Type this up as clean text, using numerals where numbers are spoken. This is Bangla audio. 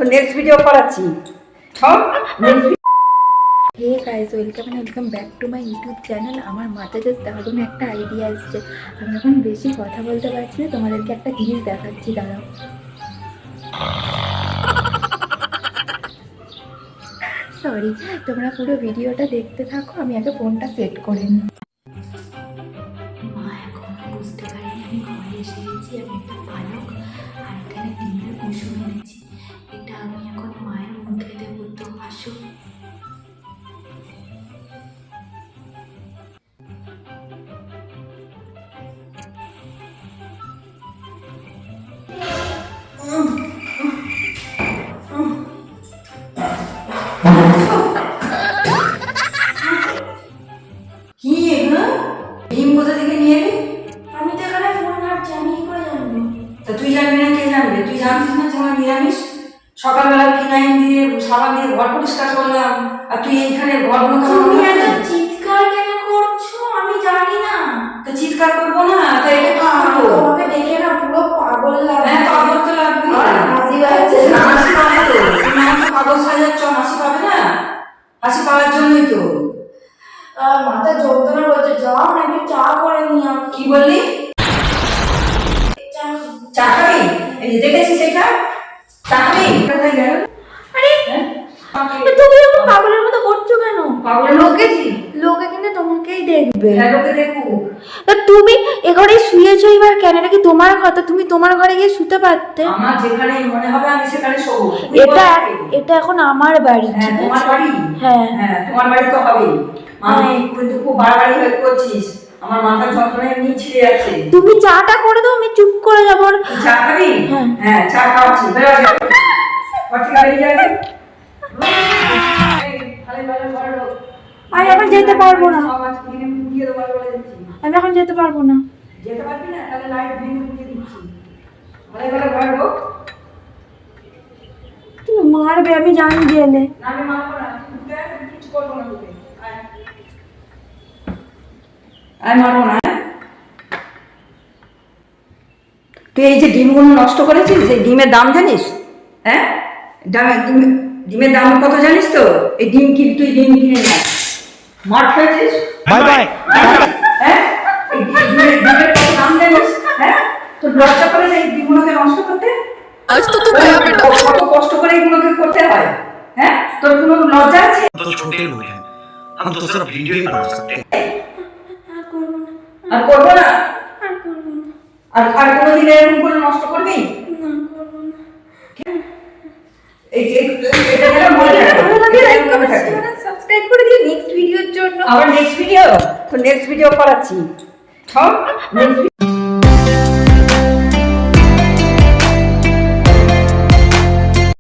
তো নেক্সট ভিডিও করাচ্ছি। Hey guys, welcome back to my YouTube channel. আমার মাথায় জাস্ট দারুণ একটা আইডিয়া আসছে। আমি এখন বেশি কথা বলতে পারছি না, তোমাদেরকে একটা জিনিস দেখাচ্ছি, দাঁড়াও। সরি, তোমরা পুরো ভিডিওটা দেখতে থাকো, আমি আগে ফোনটা সেট করে নিই। মা এখনো বুঝতে পারিনি আমি ঘরে এসে গেছি। আমি একটা পালক আর এখানে ডিমের কুসুম এনেছি। এটা আমি এখন মায়ের মুখে দেবো, তো আসো। কি এগুলো? ডিম কোথা থেকে নিয়ে এলি? আমি তো এখানে ফোন ঘাটছি, আমি কি করে জানবো? তা তুই জানবি না কে জানবে? তুই জানতিস না যে আমার নিরামিষ? সকালবেলা ফিনাইল দিয়ে সাবান দিয়ে ঘর পরিষ্কার করলাম, আর তুই এইখানে ঘরগুলো তুমি এত চিৎকার কেন করছো? আমি জানি না। তো চিৎকার করবো না? তা এটা কি করবো? তোমাকে দেখে না পুরো পাগল লাগে। হ্যাঁ, পাগল তো লাগবে। হাসি পাচ্ছে। হাসি পাবে তো, তুমি আমাকে পাগল সাজাচ্ছ, হাসি পাবে না? হাসি পাওয়ার জন্যই তো। মাথা যন্ত্রণা করছে, যাও না একটু চা করে নিয়ে আস। কি বললি? চা খাবি? এই যে দেখেছিস এটা? চা খাবি? কোথায় গেল? আরে হ্যাঁ? তুমি এরকম পাগলের মতো করছো কেন? পাগলের লোকে লোকে কিন্তু তোমাকেই দেখবে। হ্যাঁ, লোকে দেখুক। তা তুমি এ ঘরে শুয়েছো এবার কেন? এটা কি তোমার কথা? তুমি তোমার ঘরে গিয়ে শুতে পারতে। আমার যেখানে মনে হবে আমি সেখানে শোবো। এটা এখন আমার বাড়ি। হ্যাঁ, তোমার বাড়ি? হ্যাঁ হ্যাঁ, তোমার বাড়ি তো হবেই। আমি কিন্তু খুব বাড়াবাড়ি হয়ে করছিস। আমার মাথার যন্ত্রণা এমনি ছিঁড়ে যাচ্ছে। তুমি চাটা করে দাও, আমি চুপ করে যাবো। চা খাবি? হ্যাঁ। হ্যাঁ, চা খাওয়াচ্ছি। বেরো যাবে। আমি এখন যেতে পারবো না। যেতে আমি এখন যেতে পারবো না। পারবি না? তাহলে লাইট ভেঙে দিয়ে দিচ্ছি। ভালো ঘর ঢোক। তুমি মারবে, আমি জানি গেলে। আমি মারবো না, কিছু করবো না তোকে। আয় মারবো না। তুই এই যে ডিমগুলো নষ্ট করেছিস, এই ডিমের দাম জানিস? হ্যাঁ, ডিমের দাম কত জানিস তো? এই ডিম কি তুই ডিম কিনে না মার খেয়েছিস? Bye bye. হ্যাঁ, এই ডিমের কত দাম জানিস? হ্যাঁ, তোর লজ্জা করে না এই ডিমগুলোকে নষ্ট করতে? आज तो तू गया बेटा। কত কষ্ট করে এগুলোকে করতে হয়? হ্যাঁ, তোর কোনো লজ্জা আছে? तो छोटे लोग हैं, हम तो सिर्फ वीडियो ही बना सकते हैं। আর করবো না? আর কোনোদিন এরকম করে নষ্ট করবি? সাবস্ক্রাইব করে দিও নেক্সট ভিডিওর জন্য। আবার নেক্সট ভিডিও করাচ্ছি।